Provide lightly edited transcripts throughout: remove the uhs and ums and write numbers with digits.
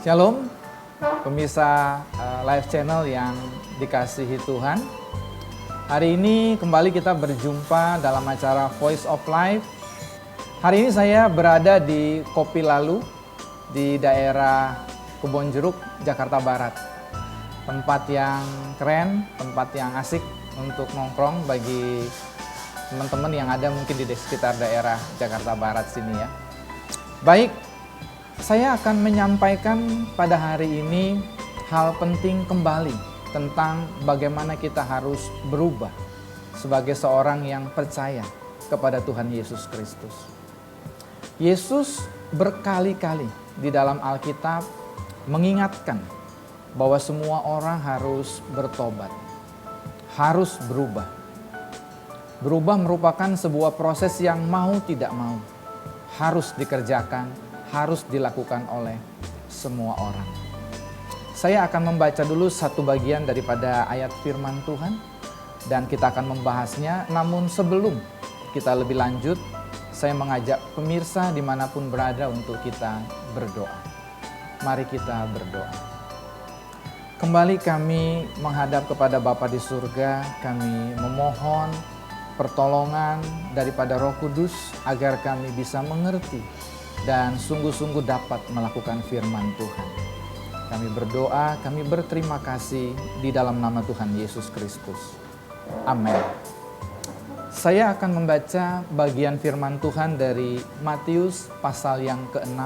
Shalom, pemirsa live channel yang dikasihi Tuhan. Hari ini kembali kita berjumpa dalam acara Voice of Life. Hari ini saya berada di Kopi Lalu di daerah Kebonjeruk, Jakarta Barat. Tempat yang keren, tempat yang asik untuk nongkrong bagi teman-teman yang ada mungkin di sekitar daerah Jakarta Barat sini ya. Baik, saya akan menyampaikan pada hari ini hal penting kembali tentang bagaimana kita harus berubah sebagai seorang yang percaya kepada Tuhan Yesus Kristus. Yesus berkali-kali di dalam Alkitab mengingatkan bahwa semua orang harus bertobat, harus berubah. Berubah merupakan sebuah proses yang mau tidak mau, harus dikerjakan, harus dilakukan oleh semua orang. Saya akan membaca dulu satu bagian daripada ayat firman Tuhan dan kita akan membahasnya. Namun sebelum kita lebih lanjut, saya mengajak pemirsa dimanapun berada untuk kita berdoa. Mari kita berdoa. Kembali kami menghadap kepada Bapa di surga, kami memohon pertolongan daripada Roh Kudus agar kami bisa mengerti dan sungguh-sungguh dapat melakukan firman Tuhan. Kami berdoa, kami berterima kasih di dalam nama Tuhan Yesus Kristus. Amin. Saya akan membaca bagian firman Tuhan dari Matius pasal yang ke-6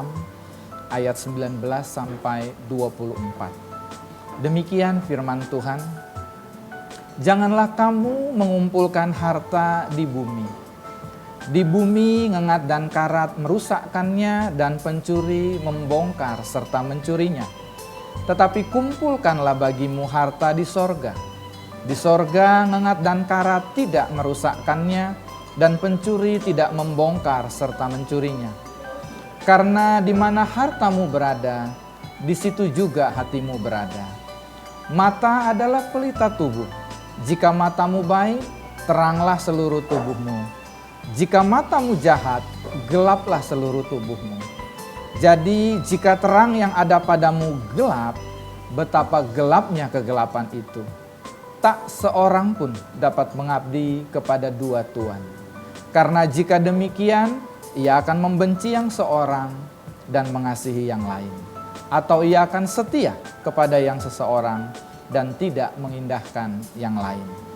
ayat 19 sampai 24. Demikian firman Tuhan. Janganlah kamu mengumpulkan harta di bumi. Di bumi ngengat dan karat merusakkannya dan pencuri membongkar serta mencurinya. Tetapi kumpulkanlah bagimu harta di sorga. Di sorga ngengat dan karat tidak merusakkannya dan pencuri tidak membongkar serta mencurinya. Karena di mana hartamu berada, di situ juga hatimu berada. Mata adalah pelita tubuh. Jika matamu baik, teranglah seluruh tubuhmu. Jika matamu jahat, gelaplah seluruh tubuhmu. Jadi jika terang yang ada padamu gelap, betapa gelapnya kegelapan itu. Tak seorang pun dapat mengabdi kepada dua tuan. Karena jika demikian, ia akan membenci yang seorang dan mengasihi yang lain. Atau ia akan setia kepada yang seseorang dan tidak mengindahkan yang lain.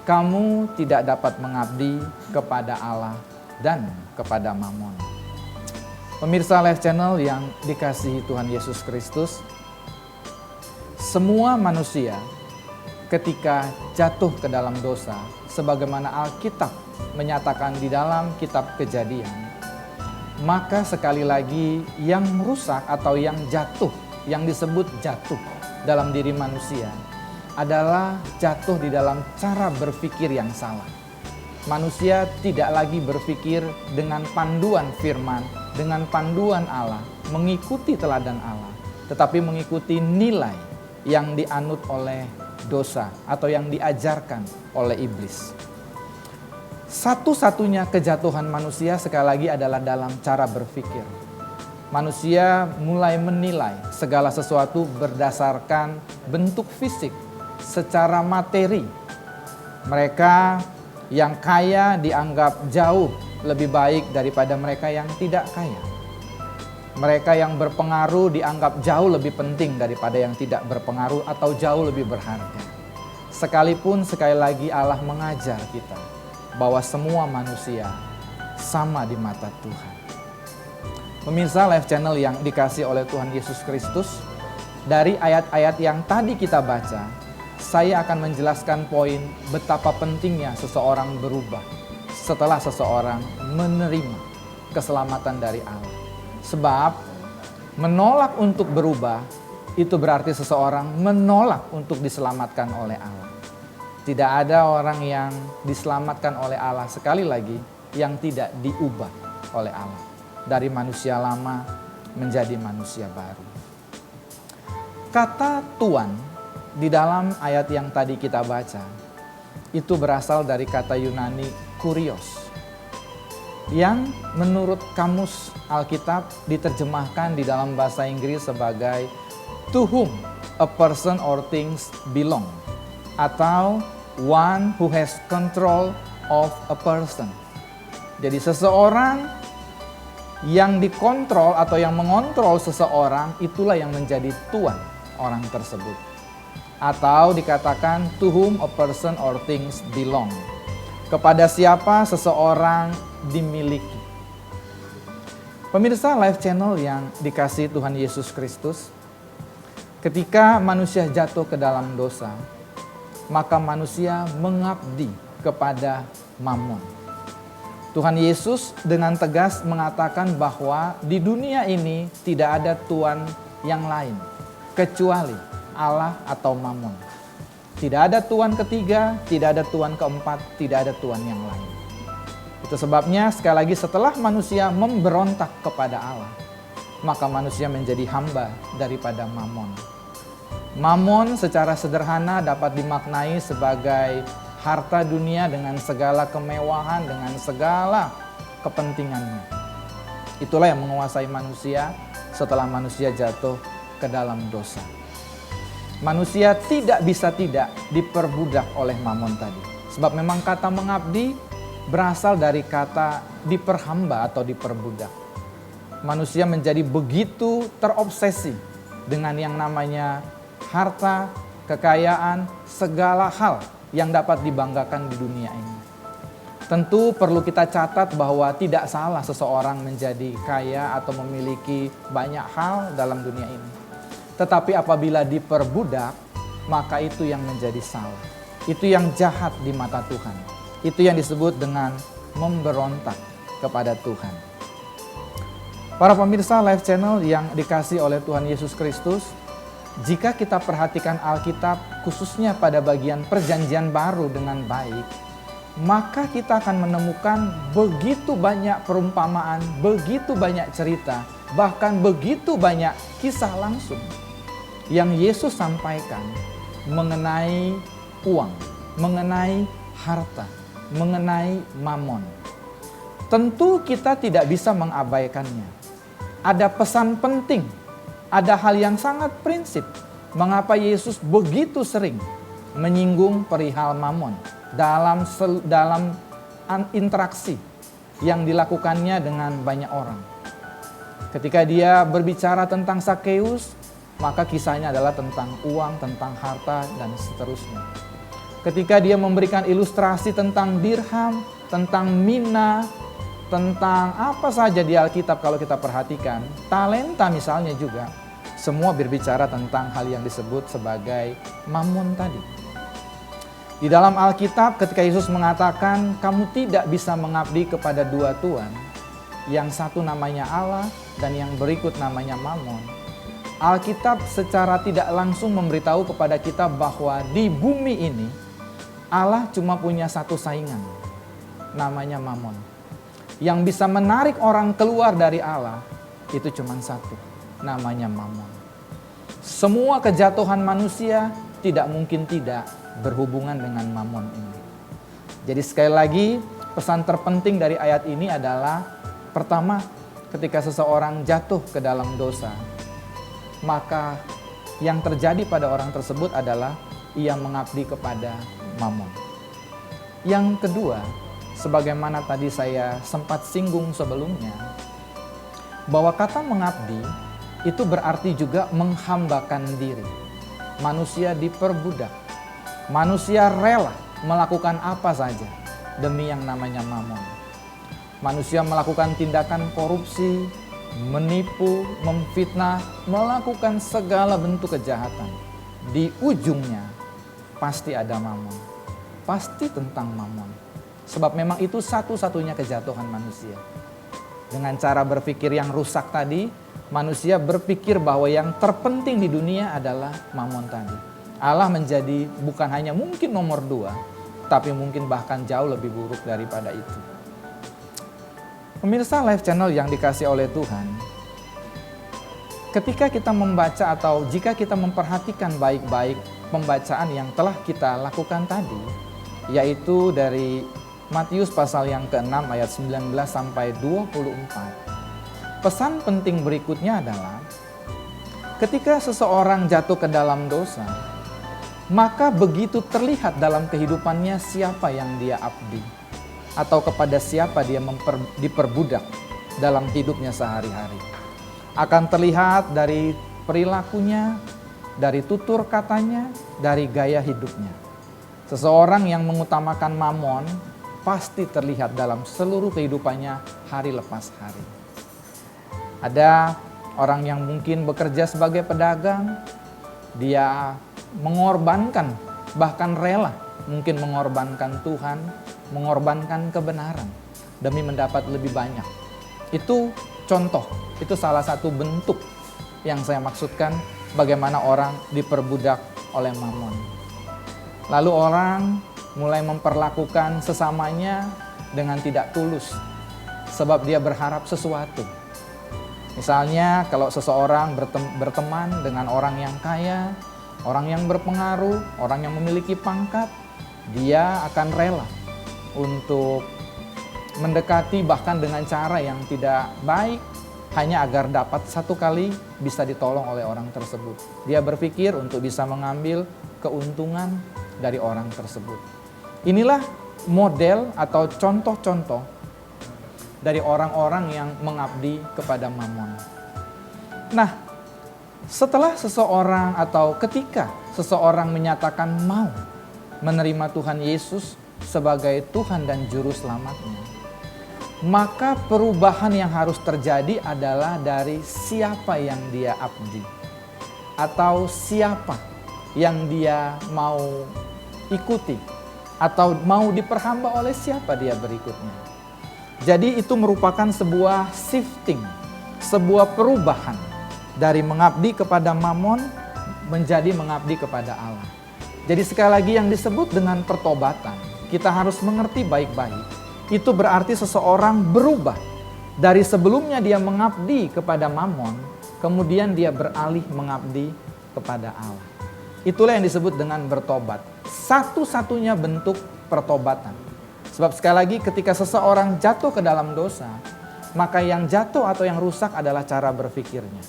Kamu tidak dapat mengabdi kepada Allah dan kepada Mamon. Pemirsa Live Channel yang dikasihi Tuhan Yesus Kristus, semua manusia ketika jatuh ke dalam dosa, sebagaimana Alkitab menyatakan di dalam kitab Kejadian, maka sekali lagi yang merusak atau yang jatuh, yang disebut jatuh dalam diri manusia, adalah jatuh di dalam cara berpikir yang salah. Manusia tidak lagi berpikir dengan panduan firman, dengan panduan Allah, mengikuti teladan Allah, tetapi mengikuti nilai yang dianut oleh dosa atau yang diajarkan oleh iblis. Satu-satunya kejatuhan manusia sekali lagi adalah dalam cara berpikir. Manusia mulai menilai segala sesuatu berdasarkan bentuk fisik, secara materi. Mereka yang kaya dianggap jauh lebih baik daripada mereka yang tidak kaya. Mereka yang berpengaruh dianggap jauh lebih penting daripada yang tidak berpengaruh atau jauh lebih berharga. Sekalipun sekali lagi Allah mengajar kita bahwa semua manusia sama di mata Tuhan. Pemirsa Live Channel yang dikasihi oleh Tuhan Yesus Kristus, dari ayat-ayat yang tadi kita baca, saya akan menjelaskan poin betapa pentingnya seseorang berubah setelah seseorang menerima keselamatan dari Allah. Sebab menolak untuk berubah itu berarti seseorang menolak untuk diselamatkan oleh Allah. Tidak ada orang yang diselamatkan oleh Allah, sekali lagi, yang tidak diubah oleh Allah. Dari manusia lama menjadi manusia baru. Kata Tuan di dalam ayat yang tadi kita baca, itu berasal dari kata Yunani kurios, yang menurut kamus Alkitab diterjemahkan di dalam bahasa Inggris sebagai to whom a person or things belong, atau one who has control of a person. Jadi seseorang yang dikontrol atau yang mengontrol seseorang, itulah yang menjadi tuan orang tersebut. Atau dikatakan to whom a person or things belong. Kepada siapa seseorang dimiliki. Pemirsa Live Channel yang dikasihi Tuhan Yesus Kristus, ketika manusia jatuh ke dalam dosa, maka manusia mengabdi kepada Mammon. Tuhan Yesus dengan tegas mengatakan bahwa di dunia ini tidak ada tuan yang lain kecuali Allah atau Mammon. Tidak ada tuan ketiga, tidak ada tuan keempat, tidak ada tuan yang lain. Itu sebabnya sekali lagi setelah manusia memberontak kepada Allah, maka manusia menjadi hamba daripada Mammon. Mammon secara sederhana dapat dimaknai sebagai harta dunia dengan segala kemewahan, dengan segala kepentingannya. Itulah yang menguasai manusia setelah manusia jatuh ke dalam dosa. Manusia tidak bisa tidak diperbudak oleh Mammon tadi. Sebab memang kata mengabdi berasal dari kata diperhamba atau diperbudak. Manusia menjadi begitu terobsesi dengan yang namanya harta, kekayaan, segala hal yang dapat dibanggakan di dunia ini. Tentu perlu kita catat bahwa tidak salah seseorang menjadi kaya atau memiliki banyak hal dalam dunia ini. Tetapi apabila diperbudak, maka itu yang menjadi salah. Itu yang jahat di mata Tuhan. Itu yang disebut dengan memberontak kepada Tuhan. Para pemirsa Live Channel yang dikasihi oleh Tuhan Yesus Kristus, jika kita perhatikan Alkitab khususnya pada bagian Perjanjian Baru dengan baik, maka kita akan menemukan begitu banyak perumpamaan, begitu banyak cerita, bahkan begitu banyak kisah langsung yang Yesus sampaikan mengenai uang, mengenai harta, mengenai Mammon. Tentu kita tidak bisa mengabaikannya. Ada pesan penting, ada hal yang sangat prinsip mengapa Yesus begitu sering menyinggung perihal Mammon dalam interaksi yang dilakukannya dengan banyak orang. Ketika dia berbicara tentang Sakeus, maka kisahnya adalah tentang uang, tentang harta, dan seterusnya. Ketika dia memberikan ilustrasi tentang dirham, tentang mina, tentang apa saja di Alkitab kalau kita perhatikan, talenta misalnya juga, semua berbicara tentang hal yang disebut sebagai Mammon tadi. Di dalam Alkitab ketika Yesus mengatakan kamu tidak bisa mengabdi kepada dua tuan, yang satu namanya Allah dan yang berikut namanya Mammon. Alkitab secara tidak langsung memberitahu kepada kita bahwa di bumi ini Allah cuma punya satu saingan, namanya Mammon. Yang bisa menarik orang keluar dari Allah itu cuma satu, namanya Mammon. Semua kejatuhan manusia tidak mungkin tidak berhubungan dengan Mammon ini. Jadi sekali lagi pesan terpenting dari ayat ini adalah pertama, ketika seseorang jatuh ke dalam dosa, maka yang terjadi pada orang tersebut adalah ia mengabdi kepada Mammon. Yang kedua, sebagaimana tadi saya sempat singgung sebelumnya, bahwa kata mengabdi itu berarti juga menghambakan diri. Manusia diperbudak. Manusia rela melakukan apa saja demi yang namanya Mammon. Manusia melakukan tindakan korupsi, menipu, memfitnah, melakukan segala bentuk kejahatan. Di ujungnya pasti ada Mammon. Pasti tentang Mammon. Sebab memang itu satu-satunya kejatuhan manusia. Dengan cara berpikir yang rusak tadi, manusia berpikir bahwa yang terpenting di dunia adalah Mammon tadi. Allah menjadi bukan hanya mungkin nomor 2, tapi mungkin bahkan jauh lebih buruk daripada itu. Pemirsa Live Channel yang dikasihi oleh Tuhan, ketika kita membaca atau jika kita memperhatikan baik-baik pembacaan yang telah kita lakukan tadi, yaitu dari Matius pasal yang ke-6 ayat 19 sampai 24. Pesan penting berikutnya adalah Ketika seseorang jatuh ke dalam dosa, maka begitu terlihat dalam kehidupannya siapa yang dia abdi, atau kepada siapa dia diperbudak dalam hidupnya sehari-hari. Akan terlihat dari perilakunya, dari tutur katanya, dari gaya hidupnya. Seseorang yang mengutamakan mamon pasti terlihat dalam seluruh kehidupannya hari lepas hari. Ada orang yang mungkin bekerja sebagai pedagang, dia mengorbankan, bahkan rela mungkin mengorbankan Tuhan, mengorbankan kebenaran demi mendapat lebih banyak. Itu contoh, itu salah satu bentuk yang saya maksudkan bagaimana orang diperbudak oleh mamon. Lalu orang mulai memperlakukan sesamanya dengan tidak tulus, sebab dia berharap sesuatu. Misalnya kalau seseorang berteman dengan orang yang kaya, orang yang berpengaruh, orang yang memiliki pangkat, dia akan rela untuk mendekati bahkan dengan cara yang tidak baik, hanya agar dapat satu kali bisa ditolong oleh orang tersebut. Dia berpikir untuk bisa mengambil keuntungan dari orang tersebut. Inilah model atau contoh-contoh dari orang-orang yang mengabdi kepada mamon. Nah, setelah seseorang atau ketika seseorang menyatakan mau menerima Tuhan Yesus sebagai Tuhan dan Juru Selamatnya, maka perubahan yang harus terjadi adalah dari siapa yang dia abdi, atau siapa yang dia mau ikuti, atau mau diperhamba oleh siapa dia berikutnya. Jadi itu merupakan sebuah shifting, sebuah perubahan dari mengabdi kepada mamon menjadi mengabdi kepada Allah. Jadi sekali lagi yang disebut dengan pertobatan, kita harus mengerti baik-baik. Itu berarti seseorang berubah dari sebelumnya dia mengabdi kepada mamon, kemudian dia beralih mengabdi kepada Allah. Itulah yang disebut dengan bertobat. Satu-satunya bentuk pertobatan. Sebab sekali lagi ketika seseorang jatuh ke dalam dosa, maka yang jatuh atau yang rusak adalah cara berpikirnya.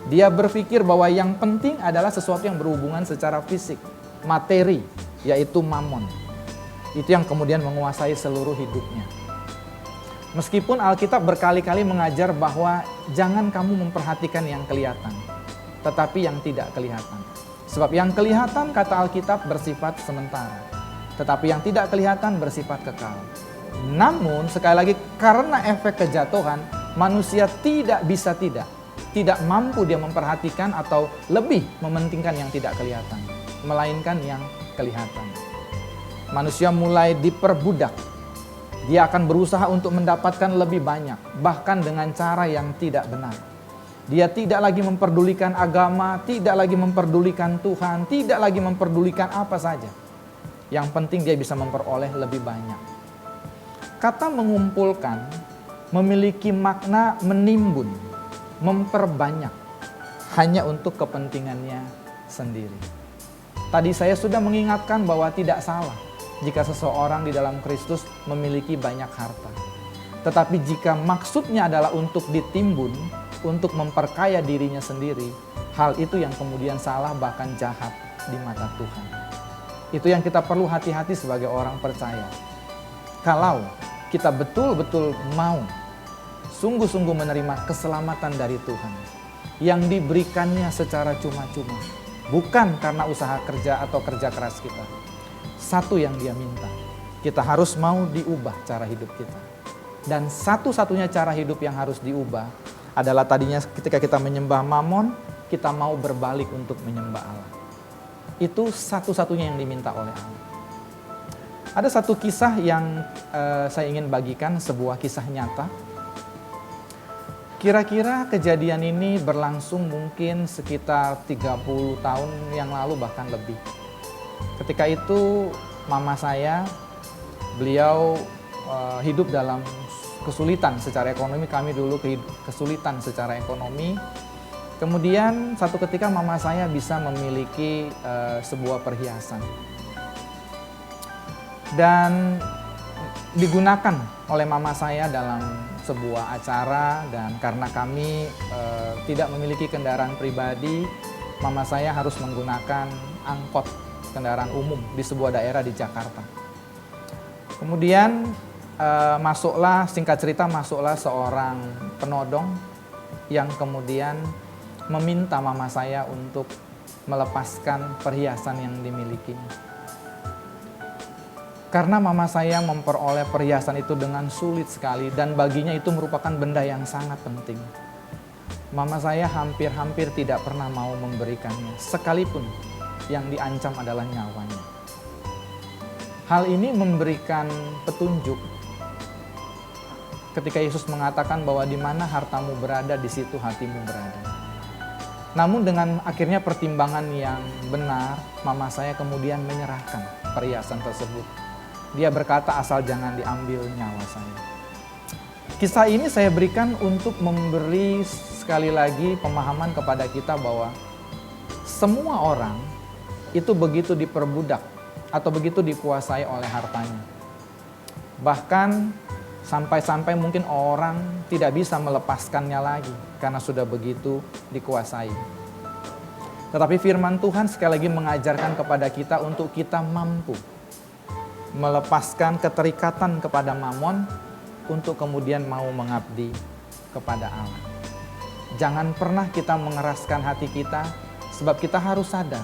Dia berpikir bahwa yang penting adalah sesuatu yang berhubungan secara fisik, materi, yaitu mamon. Itu yang kemudian menguasai seluruh hidupnya. Meskipun Alkitab berkali-kali mengajar bahwa jangan kamu memperhatikan yang kelihatan, tetapi yang tidak kelihatan. Sebab yang kelihatan, kata Alkitab, bersifat sementara, tetapi yang tidak kelihatan bersifat kekal. Namun sekali lagi karena efek kejatuhan, manusia tidak bisa tidak mampu dia memperhatikan atau lebih mementingkan yang tidak kelihatan, melainkan yang kelihatan. Manusia mulai diperbudak. Dia akan berusaha untuk mendapatkan lebih banyak, bahkan dengan cara yang tidak benar. Dia tidak lagi memperdulikan agama, tidak lagi memperdulikan Tuhan, tidak lagi memperdulikan apa saja. Yang penting dia bisa memperoleh lebih banyak. Kata mengumpulkan memiliki makna menimbun, memperbanyak, hanya untuk kepentingannya sendiri. Tadi saya sudah mengingatkan bahwa tidak salah jika seseorang di dalam Kristus memiliki banyak harta. Tetapi jika maksudnya adalah untuk ditimbun, untuk memperkaya dirinya sendiri, hal itu yang kemudian salah bahkan jahat di mata Tuhan. Itu yang kita perlu hati-hati sebagai orang percaya. Kalau kita betul-betul mau sungguh-sungguh menerima keselamatan dari Tuhan yang diberikannya secara cuma-cuma, bukan karena usaha kerja atau kerja keras kita. Satu yang dia minta, kita harus mau diubah cara hidup kita. Dan satu-satunya cara hidup yang harus diubah adalah tadinya ketika kita menyembah mamon, kita mau berbalik untuk menyembah Allah. Itu satu-satunya yang diminta oleh Allah. Ada satu kisah yang saya ingin bagikan, sebuah kisah nyata. Kira-kira kejadian ini berlangsung mungkin sekitar 30 tahun yang lalu bahkan lebih. Ketika itu mama saya, beliau hidup dalam kesulitan secara ekonomi. Kami dulu kesulitan secara ekonomi. Kemudian satu ketika mama saya bisa memiliki sebuah perhiasan. Dan digunakan oleh mama saya dalam sebuah acara, dan karena kami tidak memiliki kendaraan pribadi, mama saya harus menggunakan angkot kendaraan umum di sebuah daerah di Jakarta. Kemudian singkat cerita masuklah seorang penodong yang kemudian meminta mama saya untuk melepaskan perhiasan yang dimilikinya. Karena mama saya memperoleh perhiasan itu dengan sulit sekali dan baginya itu merupakan benda yang sangat penting. Mama saya hampir-hampir tidak pernah mau memberikannya, sekalipun yang diancam adalah nyawanya. Hal ini memberikan petunjuk ketika Yesus mengatakan bahwa di mana hartamu berada, di situ hatimu berada. Namun dengan akhirnya pertimbangan yang benar, mama saya kemudian menyerahkan perhiasan tersebut. Dia berkata, asal jangan diambil nyawa saya. Kisah ini saya berikan untuk memberi sekali lagi pemahaman kepada kita bahwa semua orang itu begitu diperbudak atau begitu dikuasai oleh hartanya. Bahkan sampai-sampai mungkin orang tidak bisa melepaskannya lagi karena sudah begitu dikuasai. Tetapi firman Tuhan sekali lagi mengajarkan kepada kita untuk kita mampu melepaskan keterikatan kepada mamon untuk kemudian mau mengabdi kepada Allah. Jangan pernah kita mengeraskan hati kita, sebab kita harus sadar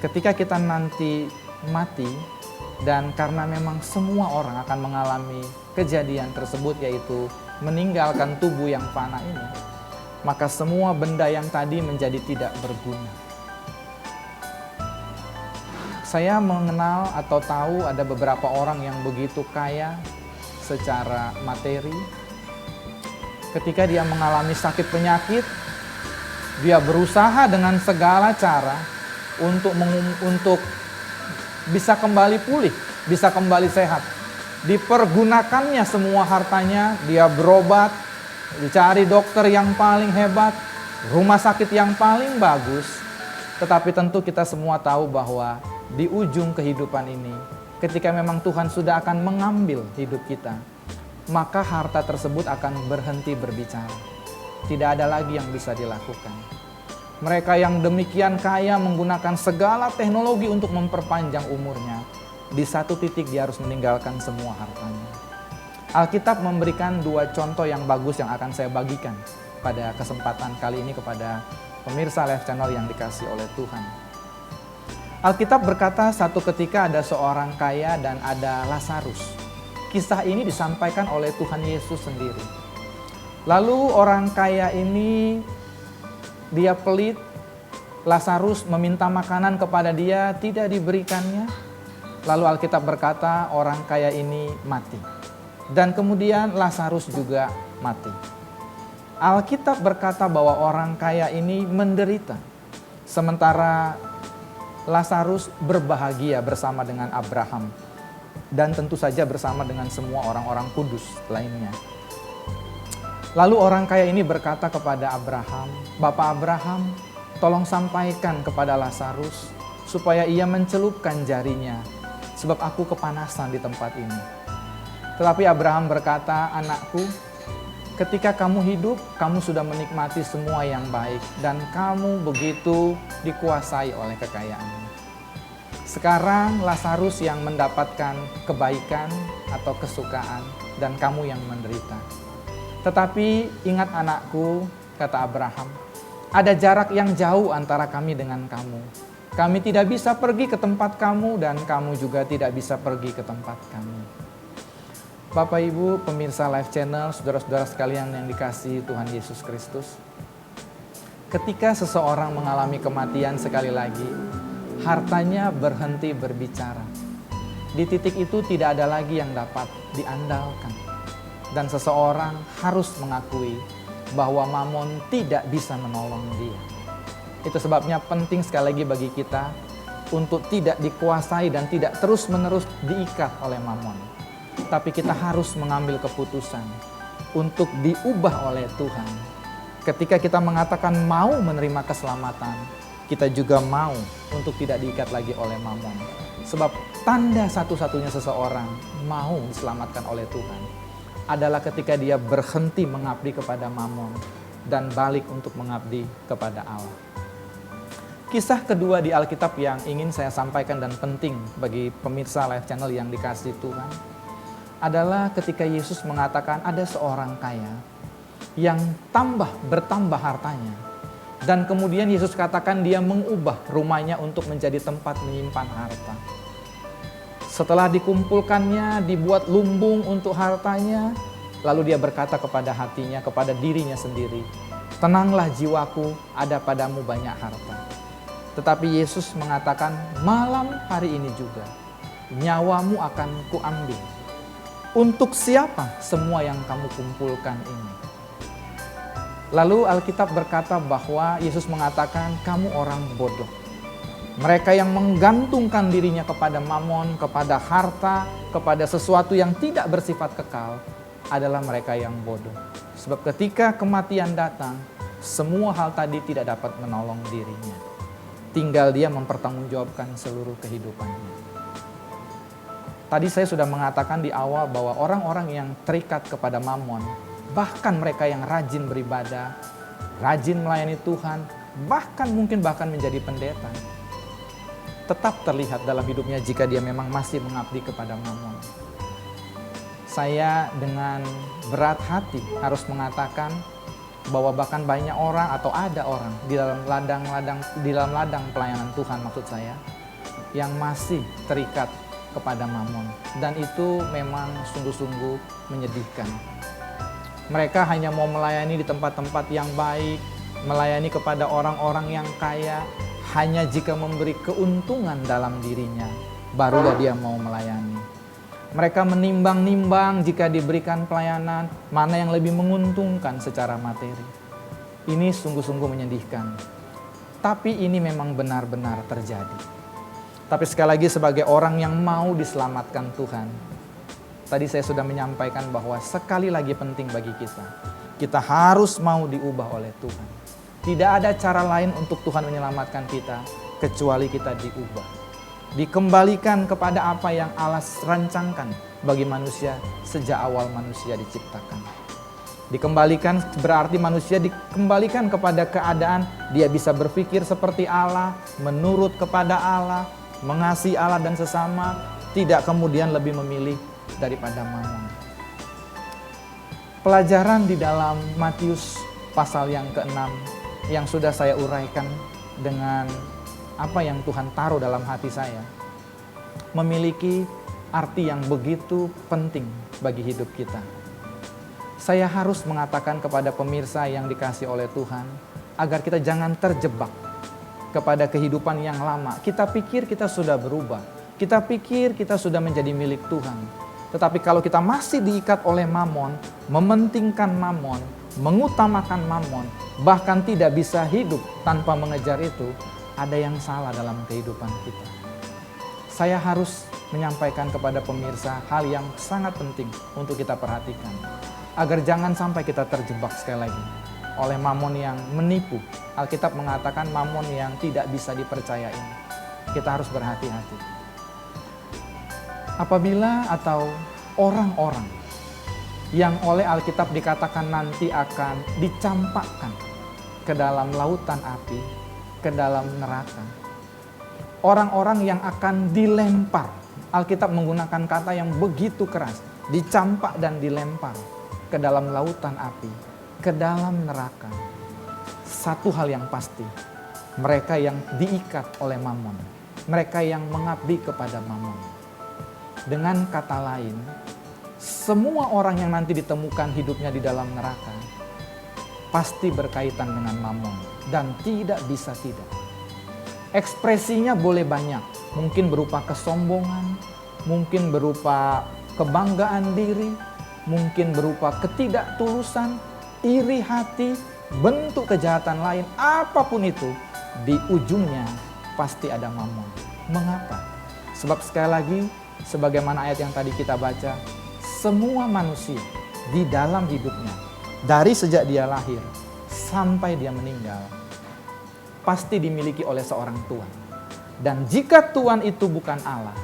ketika kita nanti mati, dan karena memang semua orang akan mengalami kejadian tersebut, yaitu meninggalkan tubuh yang fana ini, maka semua benda yang tadi menjadi tidak berguna. Saya mengenal atau tahu ada beberapa orang yang begitu kaya secara materi. Ketika dia mengalami sakit penyakit, dia berusaha dengan segala cara untuk bisa kembali pulih, bisa kembali sehat. Dipergunakannya semua hartanya, dia berobat, dicari dokter yang paling hebat, rumah sakit yang paling bagus. Tetapi tentu kita semua tahu bahwa di ujung kehidupan ini, ketika memang Tuhan sudah akan mengambil hidup kita, maka harta tersebut akan berhenti berbicara. Tidak ada lagi yang bisa dilakukan. Mereka yang demikian kaya menggunakan segala teknologi untuk memperpanjang umurnya, di satu titik dia harus meninggalkan semua hartanya. Alkitab memberikan dua contoh yang bagus yang akan saya bagikan pada kesempatan kali ini kepada pemirsa Live Channel yang dikasihi oleh Tuhan. Alkitab berkata satu ketika ada seorang kaya dan ada Lazarus. Kisah ini disampaikan oleh Tuhan Yesus sendiri. Lalu orang kaya ini dia pelit, Lazarus meminta makanan kepada dia, tidak diberikannya. Lalu Alkitab berkata orang kaya ini mati. Dan kemudian Lazarus juga mati. Alkitab berkata bahwa orang kaya ini menderita. Sementara Lazarus berbahagia bersama dengan Abraham. Dan tentu saja bersama dengan semua orang-orang kudus lainnya. Lalu orang kaya ini berkata kepada Abraham, Bapak Abraham, tolong sampaikan kepada Lazarus supaya ia mencelupkan jarinya, sebab aku kepanasan di tempat ini. Tetapi Abraham berkata, anakku, ketika kamu hidup, kamu sudah menikmati semua yang baik dan kamu begitu dikuasai oleh kekayaan. Sekarang Lazarus yang mendapatkan kebaikan atau kesukaan dan kamu yang menderita. Tetapi ingat anakku, kata Abraham, ada jarak yang jauh antara kami dengan kamu. Kami tidak bisa pergi ke tempat kamu dan kamu juga tidak bisa pergi ke tempat kami. Bapak Ibu pemirsa Live Channel, saudara-saudara sekalian yang dikasihi Tuhan Yesus Kristus. Ketika seseorang mengalami kematian sekali lagi, hartanya berhenti berbicara. Di titik itu tidak ada lagi yang dapat diandalkan. Dan seseorang harus mengakui bahwa mamon tidak bisa menolong dia. Itu sebabnya penting sekali lagi bagi kita untuk tidak dikuasai dan tidak terus-menerus diikat oleh mamon. Tapi kita harus mengambil keputusan untuk diubah oleh Tuhan. Ketika kita mengatakan mau menerima keselamatan, kita juga mau untuk tidak diikat lagi oleh mamon. Sebab tanda satu-satunya seseorang mau diselamatkan oleh Tuhan adalah ketika dia berhenti mengabdi kepada mamon dan balik untuk mengabdi kepada Allah. Kisah kedua di Alkitab yang ingin saya sampaikan dan penting bagi pemirsa Live Channel yang dikasihi Tuhan adalah ketika Yesus mengatakan ada seorang kaya yang bertambah hartanya. Dan kemudian Yesus katakan dia mengubah rumahnya untuk menjadi tempat menyimpan harta. Setelah dikumpulkannya, dibuat lumbung untuk hartanya, lalu dia berkata kepada hatinya, kepada dirinya sendiri, "Tenanglah jiwaku, ada padamu banyak harta." Tetapi Yesus mengatakan, malam hari ini juga, nyawamu akan kuambil. Untuk siapa semua yang kamu kumpulkan ini? Lalu Alkitab berkata bahwa Yesus mengatakan, kamu orang bodoh. Mereka yang menggantungkan dirinya kepada mamon, kepada harta, kepada sesuatu yang tidak bersifat kekal adalah mereka yang bodoh. Sebab ketika kematian datang, semua hal tadi tidak dapat menolong dirinya. Tinggal dia mempertanggungjawabkan seluruh kehidupannya. Tadi saya sudah mengatakan di awal bahwa orang-orang yang terikat kepada mamon, bahkan mereka yang rajin beribadah, rajin melayani Tuhan, bahkan menjadi pendeta, tetap terlihat dalam hidupnya jika dia memang masih mengabdi kepada mamon. Saya dengan berat hati harus mengatakan bahwa bahkan banyak orang atau ada orang di dalam ladang pelayanan Tuhan maksud saya, yang masih terikat kepada mamon. Dan itu memang sungguh-sungguh menyedihkan. Mereka hanya mau melayani di tempat-tempat yang baik, melayani kepada orang-orang yang kaya, hanya jika memberi keuntungan dalam dirinya, barulah dia mau melayani. Mereka menimbang-nimbang jika diberikan pelayanan, mana yang lebih menguntungkan secara materi. Ini sungguh-sungguh menyedihkan. Tapi ini memang benar-benar terjadi. Tapi sekali lagi sebagai orang yang mau diselamatkan Tuhan, tadi saya sudah menyampaikan bahwa sekali lagi penting bagi kita. Kita harus mau diubah oleh Tuhan. Tidak ada cara lain untuk Tuhan menyelamatkan kita kecuali kita diubah. Dikembalikan kepada apa yang Allah rancangkan bagi manusia sejak awal manusia diciptakan. Dikembalikan berarti manusia dikembalikan kepada keadaan dia bisa berpikir seperti Allah, menurut kepada Allah, mengasihi Allah dan sesama, tidak kemudian lebih memilih daripada mamon. Pelajaran di dalam Matius pasal yang ke-6 yang sudah saya uraikan dengan apa yang Tuhan taruh dalam hati saya, memiliki arti yang begitu penting bagi hidup kita. Saya harus mengatakan kepada pemirsa yang dikasihi oleh Tuhan, agar kita jangan terjebak kepada kehidupan yang lama. Kita pikir kita sudah berubah, kita pikir kita sudah menjadi milik Tuhan. Tetapi kalau kita masih diikat oleh mamon, mementingkan mamon, mengutamakan mamon, bahkan tidak bisa hidup tanpa mengejar itu, ada yang salah dalam kehidupan kita. Saya harus menyampaikan kepada pemirsa hal yang sangat penting untuk kita perhatikan. Agar jangan sampai kita terjebak sekali lagi oleh mamon yang menipu. Alkitab mengatakan mamon yang tidak bisa dipercayai. Kita harus berhati-hati. Apabila atau orang-orang yang oleh Alkitab dikatakan nanti akan dicampakkan ke dalam lautan api, ke dalam neraka. Orang-orang yang akan dilempar. Alkitab menggunakan kata yang begitu keras. Dicampak dan dilempar ke dalam lautan api, ke dalam neraka. Satu hal yang pasti, mereka yang diikat oleh mamon. Mereka yang mengabdi kepada mamon. Dengan kata lain, semua orang yang nanti ditemukan hidupnya di dalam neraka pasti berkaitan dengan mamon dan tidak bisa tidak. Ekspresinya boleh banyak, mungkin berupa kesombongan, mungkin berupa kebanggaan diri, mungkin berupa ketidaktulusan, iri hati, bentuk kejahatan lain, apapun itu, di ujungnya pasti ada mamon. Mengapa? Sebab sekali lagi, sebagaimana ayat yang tadi kita baca, semua manusia di dalam hidupnya, dari sejak dia lahir sampai dia meninggal, pasti dimiliki oleh seorang tuan. Dan jika tuan itu bukan Allah,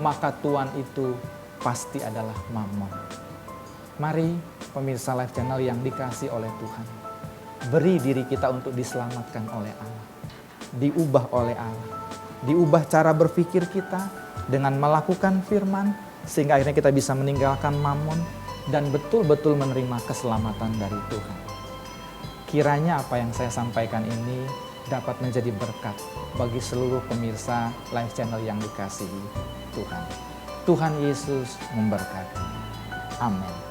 maka tuan itu pasti adalah Mammon. Mari pemirsa Live Channel yang dikasih oleh Tuhan, beri diri kita untuk diselamatkan oleh Allah, diubah oleh Allah, diubah cara berpikir kita dengan melakukan firman, sehingga akhirnya kita bisa meninggalkan Mammon dan betul-betul menerima keselamatan dari Tuhan. Kiranya apa yang saya sampaikan ini dapat menjadi berkat bagi seluruh pemirsa Live Channel yang dikasihi Tuhan. Tuhan Yesus memberkati. Amin.